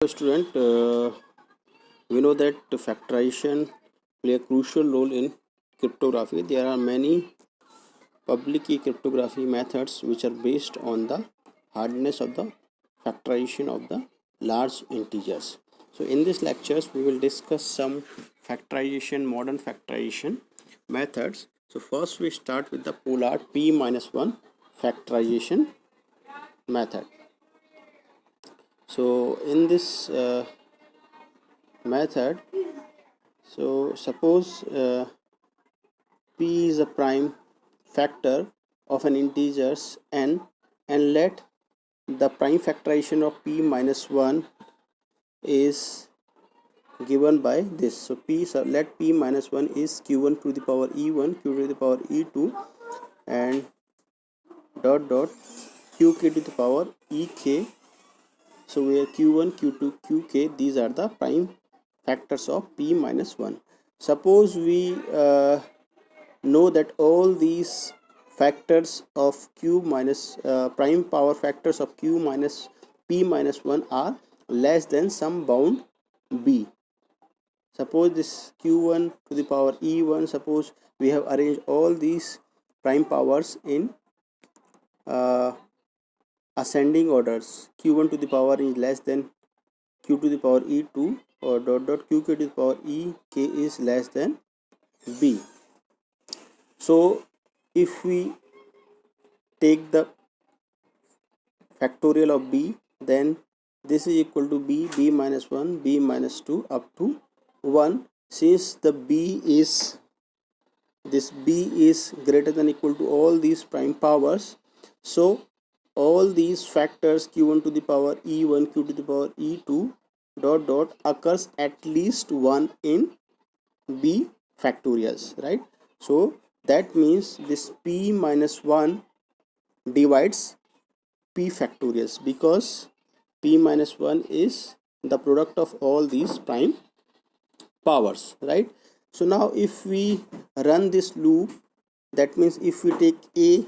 student, we know that factorization play a crucial role in cryptography. There are many public key cryptography methods which are based on the hardness of the factorization of the large integers. So in this lectures we will discuss some modern factorization methods. So first we start with the Pollard p-1 factorization method. So in this method, so suppose p is a prime factor of an integers n, and let the prime factorization of p-1 is given by this. So let p-1 is q1 to the power e1, q to the power e2, and dot dot qk to the power ek. So where q1, q2, qk, these are the prime factors of p-1. Suppose we know that all these factors of q minus prime power factors of q minus p-1 are less than some bound b. Suppose this q1 to the power e1, suppose we have arranged all these prime powers in ascending orders. q1 to the power is less than q to the power e2, or dot dot qk to the power ek is less than b. So if we take the factorial of b, then this is equal to b minus 1, b minus 2 up to 1. Since the b is greater than equal to all these prime powers, so all these factors q1 to the power e1, q to the power e2 dot dot occurs at least 1 in b factorials, right? So that means this p minus 1 divides p factorials, because p minus 1 is the product of all these prime powers, right? So now if we run this loop, that means if we take a,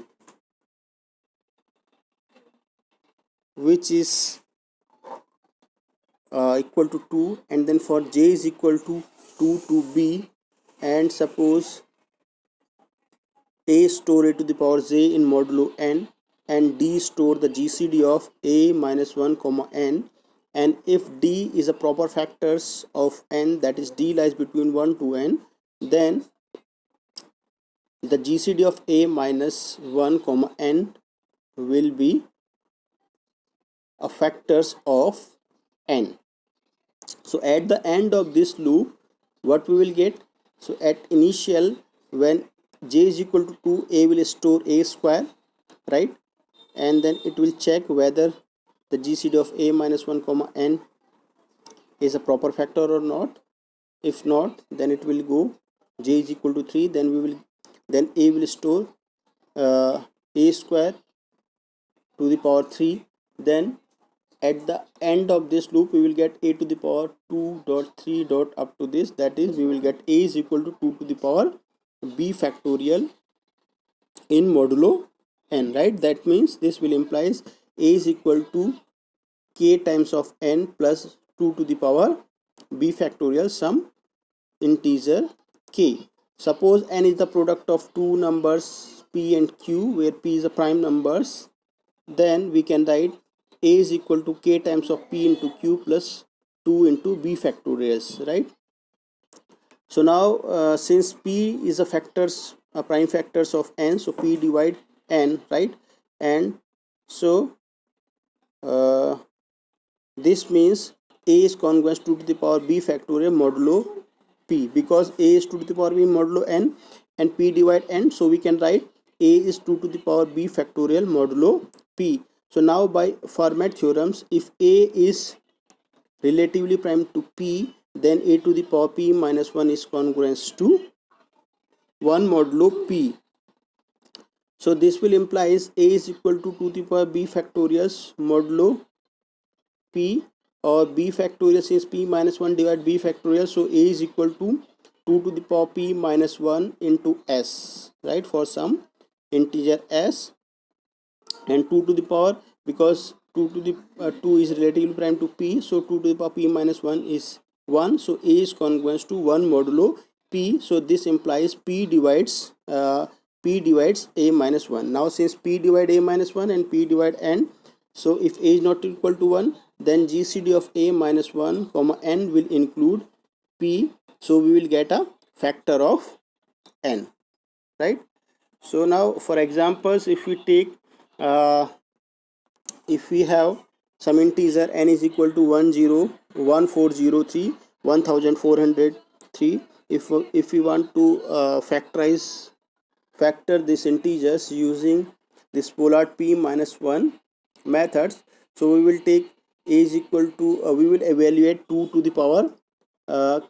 which is equal to 2, and then for j is equal to 2 to b, and suppose a store a to the power j in modulo n, and d store the gcd of a minus 1 comma n, and if d is a proper factors of n, that is d lies between 1 to n, then the gcd of a minus 1 comma n will be a factors of n. So at the end of this loop, what we will get? So at initial, when j is equal to 2, a will store a square, right? And then it will check whether the gcd of a minus 1 comma n is a proper factor or not. If not, then it will go j is equal to 3, then a will store a square to the power 3. Then at the end of this loop, we will get a to the power 2 dot 3 dot up to this, that is we will get a is equal to 2 to the power b factorial in modulo n, right? That means this will implies a is equal to k times of n plus 2 to the power b factorial some integer k. Suppose n is the product of two numbers p and q, where p is a prime numbers, then we can write a is equal to k times of p into q plus 2 into b factorials, right? So now since p is a prime factors of n, so p divide n, right? And so this means a is congruent to the power b factorial modulo p, because a is 2 to the power b modulo n and p divide n, so we can write a is 2 to the power b factorial modulo p. So now by Fermat theorems, if a is relatively prime to p, then a to the power p minus 1 is congruent to 1 modulo p. So this will implies a is equal to 2 to the power b factorials modulo p, or b factorial, since p minus 1 divide b factorial, so a is equal to 2 to the power p minus 1 into s, right, for some integer s, and 2 to the power, because 2 to the 2 is relatively prime to p, so 2 to the power p minus 1 is 1, so a is congruent to 1 modulo p, so this implies p divides a minus 1. Now since p divide a minus 1 and p divide n, so if a is not equal to 1, then GCD of a minus 1 comma n will include p, so we will get a factor of n, right? So now for examples, if we take if we have some integer n is equal to 101403 1403, if we want to factor these integers using this pollard p minus 1 methods, so we will take a is equal to we will evaluate 2 to the power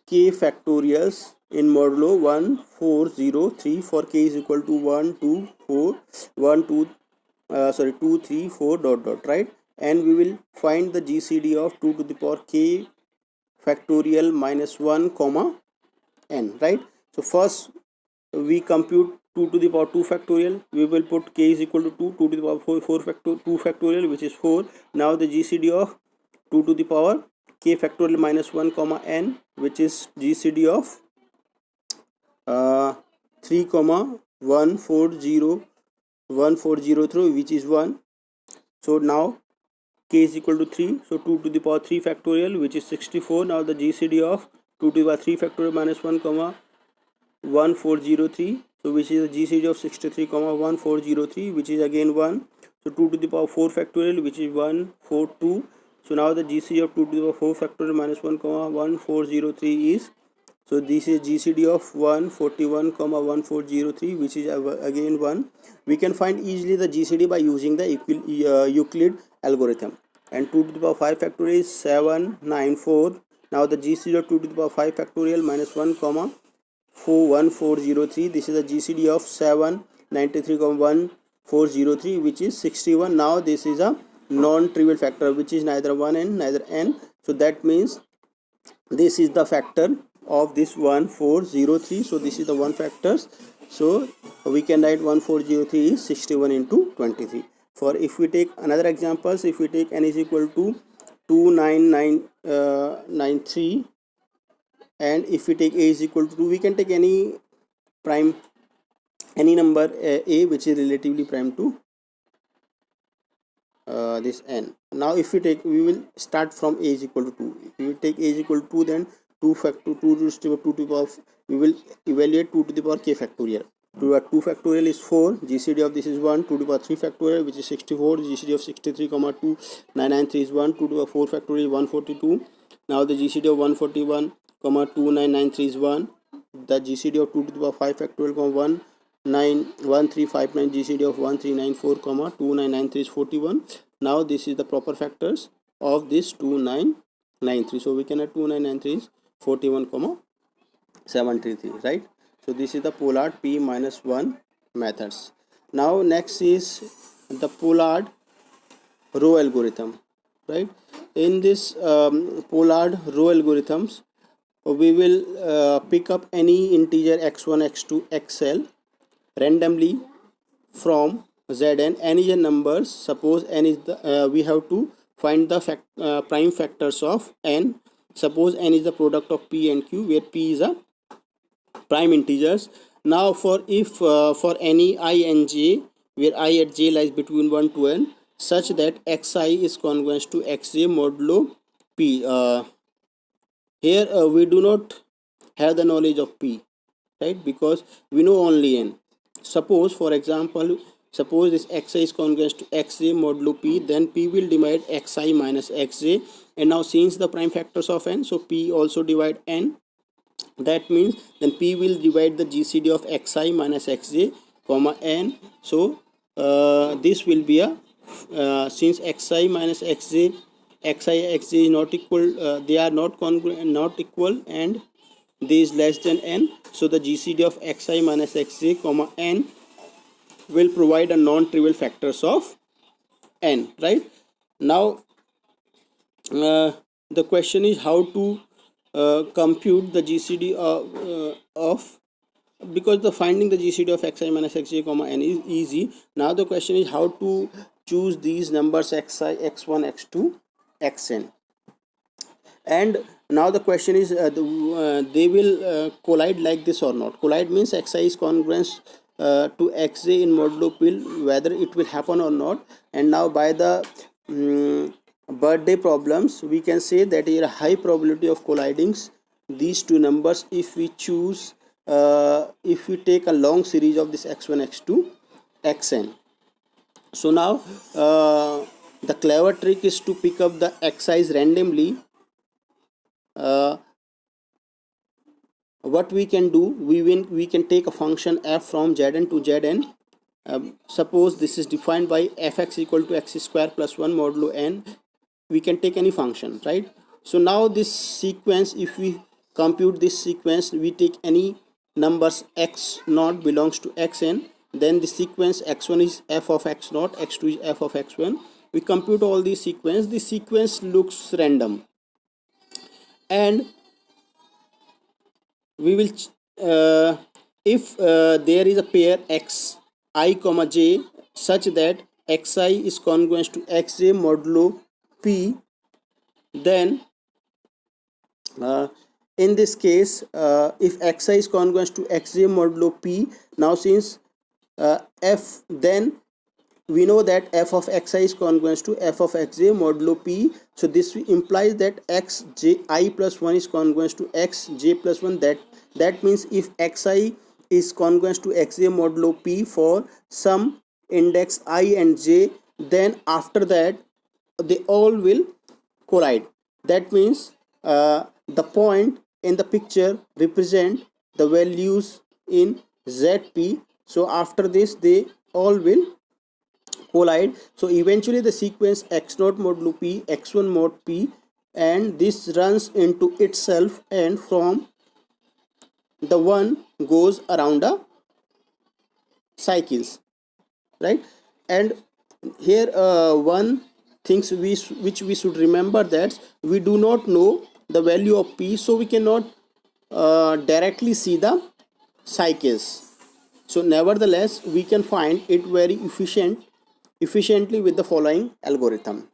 k factorials in modulo 1403 for k is equal to 1 2 4 1 2 2 3 4 dot dot, right? And we will find the GCD of 2 to the power k factorial minus 1 comma n, right? So first we compute 2 to the power 2 factorial, we will put k is equal to 2 to the power 2 factorial, which is 4. Now the GCD of 2 to the power k factorial minus 1 comma n, which is GCD of 3 comma 1403, which is 1. So now k is equal to 3, so 2 to the power 3 factorial, which is 64. Now the GCD of 2 to the power 3 factorial minus 1 comma 1403, so which is the GCD of 63 comma 1403, which is again 1. So 2 to the power 4 factorial, which is 142. So now the GCD of 2 to the power 4 factorial minus 1 comma 1403 is, so this is GCD of 141 comma 1403, which is again 1. We can find easily the GCD by using the Euclid algorithm. And 2 to the power 5 factorial is 794. Now the GCD of 2 to the power 5 factorial minus 1 comma 1403, this is the GCD of 793 comma 1403, which is 61. Now this is a non-trivial factor, which is neither 1 and neither n, so that means this is the factor of this 1403. So this is the one factors, so we can write 1403 is 61 into 23. For if we take another examples, if we take n is equal to 29993 and if we take a is equal to 2, we can take any prime, any number a which is relatively prime to this n. Now if we take, we will start from a is equal to 2. If we take a is equal to 2, then 2 factor 2 to the power 2 to the power, we will evaluate 2 to the power k factorial. 2 factorial is 4, GCD of this is 1, 2 to the power 3 factorial, which is 64, GCD of 63 comma 2993 is 1, 2 to the power 4 factorial is 142. Now the GCD of 141 comma 2993 is 1, the GCD of 2 to the power 5 factorial comma 1359, GCD of 1394 comma 2993 is 41. Now this is the proper factors of this 2993, so we can add 2993 is 41 comma 733, right? So this is the Pollard p minus 1 methods. Now next is the Pollard row algorithm, right? In this Pollard row algorithms, we will pick up any integer x1 x2 xl randomly from Zn. N is a numbers, suppose n is the we have to find the prime factors of n. Suppose n is the product of p and q, where p is a prime integers. Now for if for any I and j, where I at j lies between 1 to n, such that xi is congruent to xj modulo p. Here we do not have the knowledge of p, right, because we know only n. Suppose for example, suppose this xi is congruent to xj modulo p, then p will divide xi minus xj. And now since the prime factors of n, so p also divide n. That means then p will divide the GCD of xi minus xj comma n. So this will be a since xi minus xj, xj is not equal, they are not congruent, not equal, and this is less than n, so the GCD of xi minus xj comma n will provide a non-trivial factors of n, right? Now the question is how to compute the GCD of, because the finding the GCD of xi minus xj comma n is easy. Now the question is how to choose these numbers xi, x1, x2, xn. And now the question is, they will collide like this or not. Collide means xi is congruent to xj in modulo p, whether it will happen or not. And now by the birthday problems, we can say that there is a high probability of colliding these two numbers if we choose, if we take a long series of this x1, x2, xn. So now the clever trick is to pick up the xi's randomly. What we can do, we can take a function f from Zn to Zn. Suppose this is defined by fx equal to x square plus 1 modulo n. We can take any function, right? So now this sequence, if we compute this sequence, we take any numbers x naught belongs to xn, then the sequence x1 is f of x naught, x2 is f of x1. We compute all these sequence. The sequence looks random, and we will if there is a pair x I comma j such that xi is congruent to xj modulo p, then in this case, if xi is congruent to xj modulo p, now since f, then we know that f of xi is congruent to f of xj modulo p. So this implies that xji plus 1 is congruent to xj plus 1. That means if xi is congruent to xj modulo p for some index I and j, then after that they all will collide. That means the point in the picture represent the values in zp. So after this they all will collide. So eventually the sequence x0 modulo p, x1 mod p, and this runs into itself, and from the one goes around the cycles, right? And here one things which we should remember, that we do not know the value of p, so we cannot directly see the cycles. So nevertheless we can find it very efficiently with the following algorithm.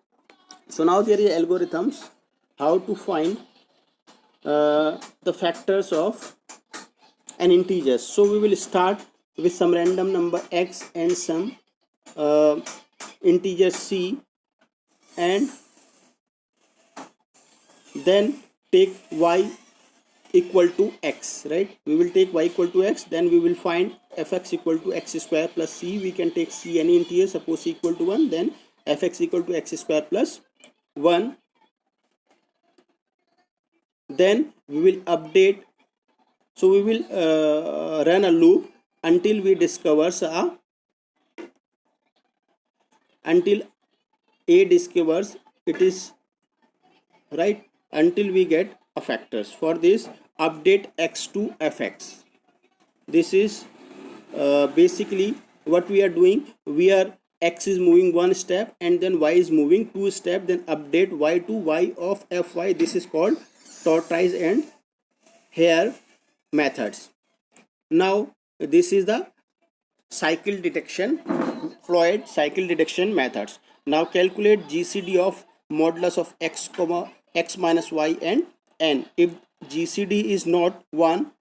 So now there is algorithms how to find the factors of an integer. So we will start with some random number x and some integer c, and then take y equal to x, right? We will take y equal to x, then we will find fx equal to x square plus c. We can take c any integer, suppose c equal to 1, then fx equal to x square plus 1. Then we will update. So we will run a loop until we discovers until a discovers it is right, until we get a factors. For this, update x to fx. This is basically what we are doing. We are x is moving one step and then y is moving two step, then update y to y of fy. This is called tortoise and hare methods. Now this is the cycle detection, Floyd cycle detection methods. Now calculate GCD of modulus of x comma x minus y and n. If GCD is not 1,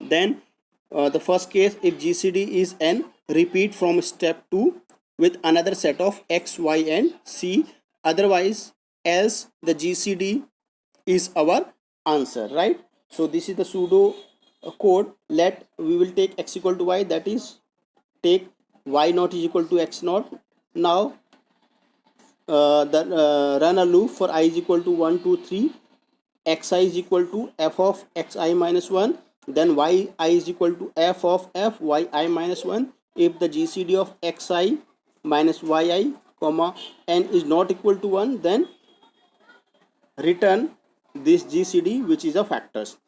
then the first case, if GCD is n, repeat from step 2 with another set of x, y and c. Otherwise, else the GCD is our answer, right? So this is the pseudo code. Let we will take x equal to y, that is take y naught is equal to x naught. Now run a loop for I is equal to 1, 2, 3. Xi is equal to f of xi minus 1. Then yi is equal to f of f yi minus 1. If the GCD of xi minus yi comma n is not equal to 1, then return this GCD which is a factors.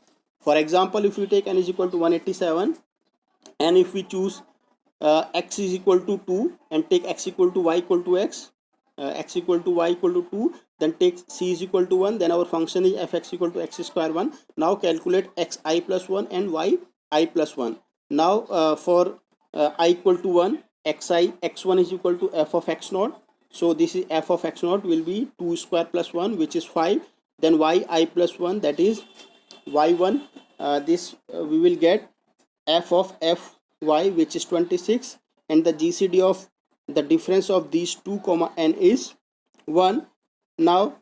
For example, if we take n is equal to 187, and if we choose x is equal to 2 and take x equal to y equal to x, x equal to y equal to 2, then take c is equal to 1, then our function is fx equal to x square 1. Now calculate xi plus 1 and yi plus 1. Now for I equal to 1 xi x1 is equal to f of x naught. So this is f of x naught will be 2 square plus 1, which is 5. Then yi plus 1, that is y1. We will get f of fy, which is 26, and the GCD of the difference of these two comma n is 1. Now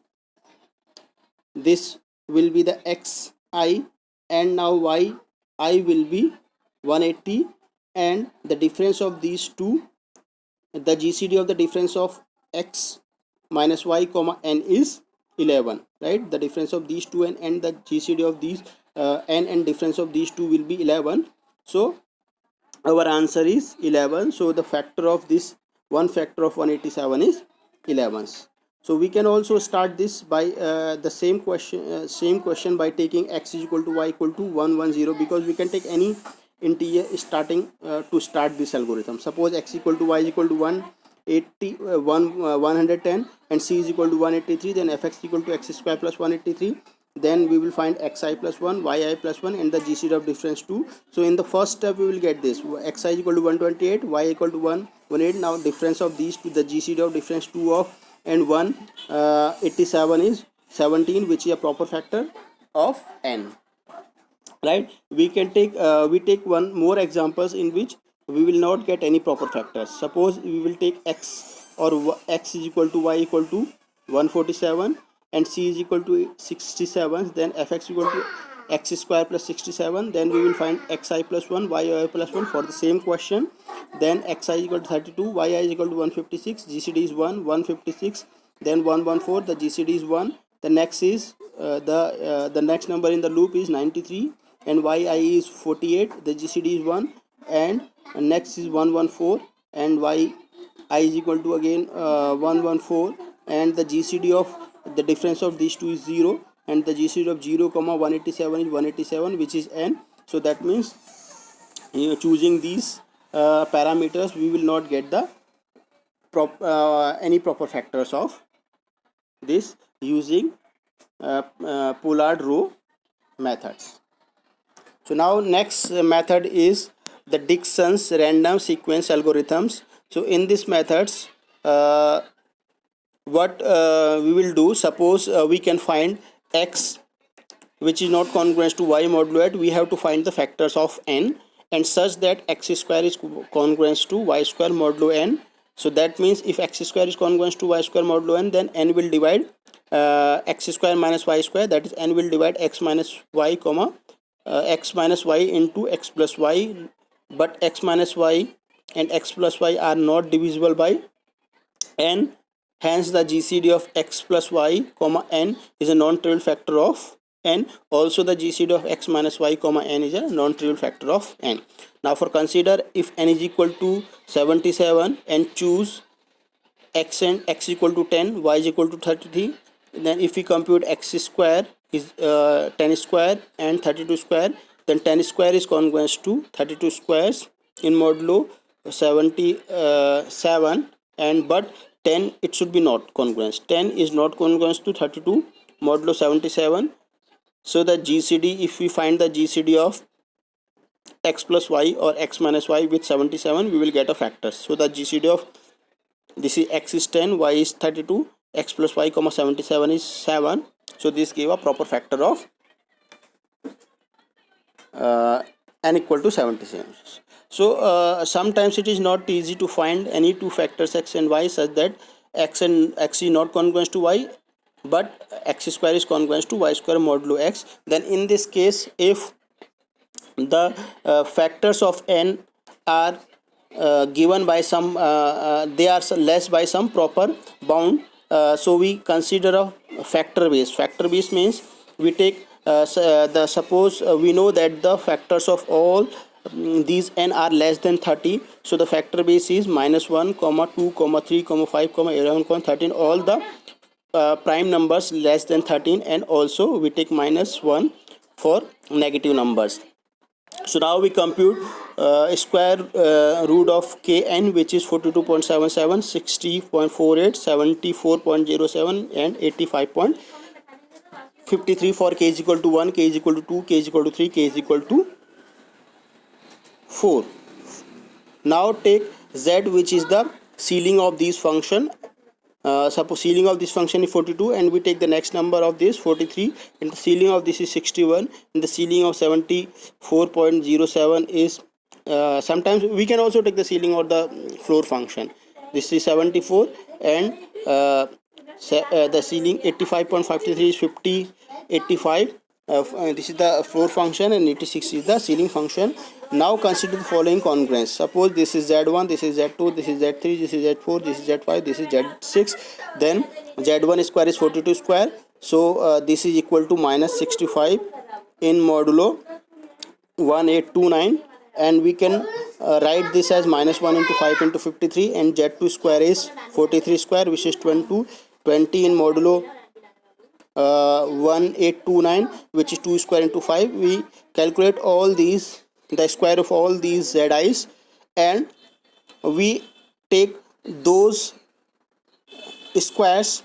this will be the xi, and now yi will be 180, and the difference of these two, the GCD of the difference of x minus y comma n is 11, right? The difference of these two and the GCD of these n and difference of these two will be 11. So our answer is 11. So the factor of this, one factor of 187 is 11. So we can also start this by the same question by taking x is equal to y equal to 110, because we can take any integer starting to start this algorithm. Suppose x equal to y is equal to 110 and c is equal to 183, then fx equal to x square plus 183. Then we will find xi plus 1, yi plus 1, and the GCD of difference 2. So in the first step we will get this xi is equal to 128, y equal to 118. Now difference of these two, the GCD of difference 2 of and 187 is 17, which is a proper factor of n, right? We can take one more examples in which we will not get any proper factors. Suppose we will take x or x is equal to y equal to 147 and c is equal to 67, then fx equal to x square plus 67. Then we will find xi plus 1, yi plus 1 for the same question. Then xi is equal to 32, yi is equal to 156, GCD is 156, then 114, the GCD is 1. The next is the next number in the loop is 93, and yi is 48, the GCD is 1, and next is 114, and yi is equal to again 114, and the GCD of the difference of these two is 0, and the GCD of 0 comma 187 is 187, which is n. So that means choosing these parameters we will not get the any proper factors of this using Pollard row methods. So now next method is the Dickson's random sequence algorithms. So in these methods what we will do, suppose we can find x which is not congruent to y modulo at, we have to find the factors of n, and such that x square is congruent to y square modulo n. So that means if x square is congruent to y square modulo n, then n will divide x square minus y square, that is n will divide x minus y comma x minus y into x plus y, but x minus y and x plus y are not divisible by n. Hence the GCD of x plus y comma n is a non-trivial factor of n. Also the GCD of x minus y comma n is a non-trivial factor of n. Now for consider, if n is equal to 77 and choose x and x equal to 10, y is equal to 33, then if we compute x square is 10 square and 32 square, then 10 square is congruent to 32 squares in modulo 77, and but 10 it should be not congruent. 10 is not congruent to 32 modulo 77. So the GCD, if we find the GCD of x plus y or x minus y with 77, we will get a factor. So the GCD of this is x is 10, y is 32, x plus y comma 77 is 7. So this gave a proper factor of n equal to 77. So sometimes it is not easy to find any two factors x and y such that x is not congruent to y, but x square is congruent to y square modulo x. Then in this case, if the factors of n are given by some they are less by some proper bound, so we consider a factor base. Factor base means we take suppose we know that the factors of all these n are less than 30, so the factor base is minus 1 comma 2 comma 3 comma 5 comma 11 comma 13, all the prime numbers less than 13, and also we take minus 1 for negative numbers. So now we compute square root of kn, which is 42.77, 60.48, 74.07 and 85.53 for k is equal to 1, k is equal to 2, k is equal to 3, k is equal to 4. Now take z, which is the ceiling of this function. Suppose ceiling of this function is 42, and we take the next number of this 43, and the ceiling of this is 61, and the ceiling of 74.07 is sometimes we can also take the ceiling of the floor function. This is 74, and the ceiling 85.53 is 50, 85. This is the floor function, and 86 is the ceiling function. Now consider the following congruence. Suppose this is z1, this is z2, this is z3, this is z4, this is z5, this is z6. Then z1 square is 42 square. So this is equal to minus 65 in modulo 1829, and we can write this as minus 1 into 5 into 53, and z2 square is 43 square, which is 20 in modulo 1829, which is 2 square into 5. We calculate all these, the square of all these zi's, and we take those squares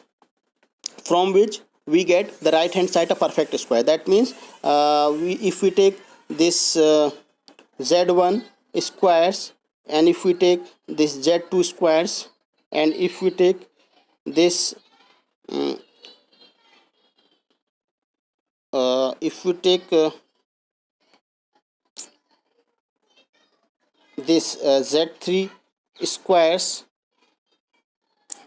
from which we get the right hand side a perfect square. That means if we take this z1 squares, and if we take this z2 squares, and if we take this if we take this z3 squares,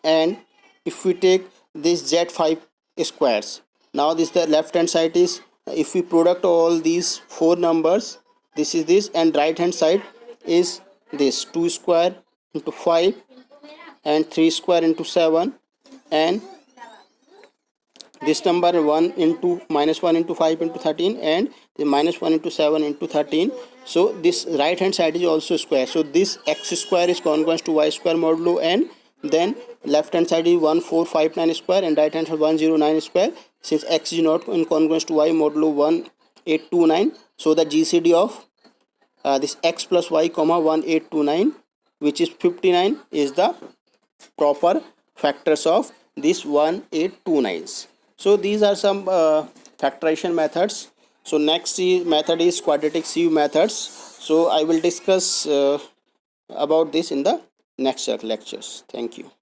and if we take this z5 squares, now this the left hand side is, if we product all these four numbers, this is this, and right hand side is this 2 square into 5 and 3 square into 7, and this number 1 into minus 1 into 5 into 13, and the minus 1 into 7 into 13. So this right hand side is also square. So this x square is congruent to y square modulo n. Then left hand side is 1459 square, and right hand side 109 square. Since x is not incongruent to y modulo 1829, so the GCD of this x plus y comma 1829, which is 59, is the proper factors of this 1829s. So these are some factorization methods. So next method is quadratic sieve methods. So I will discuss about this in the next lectures. Thank you.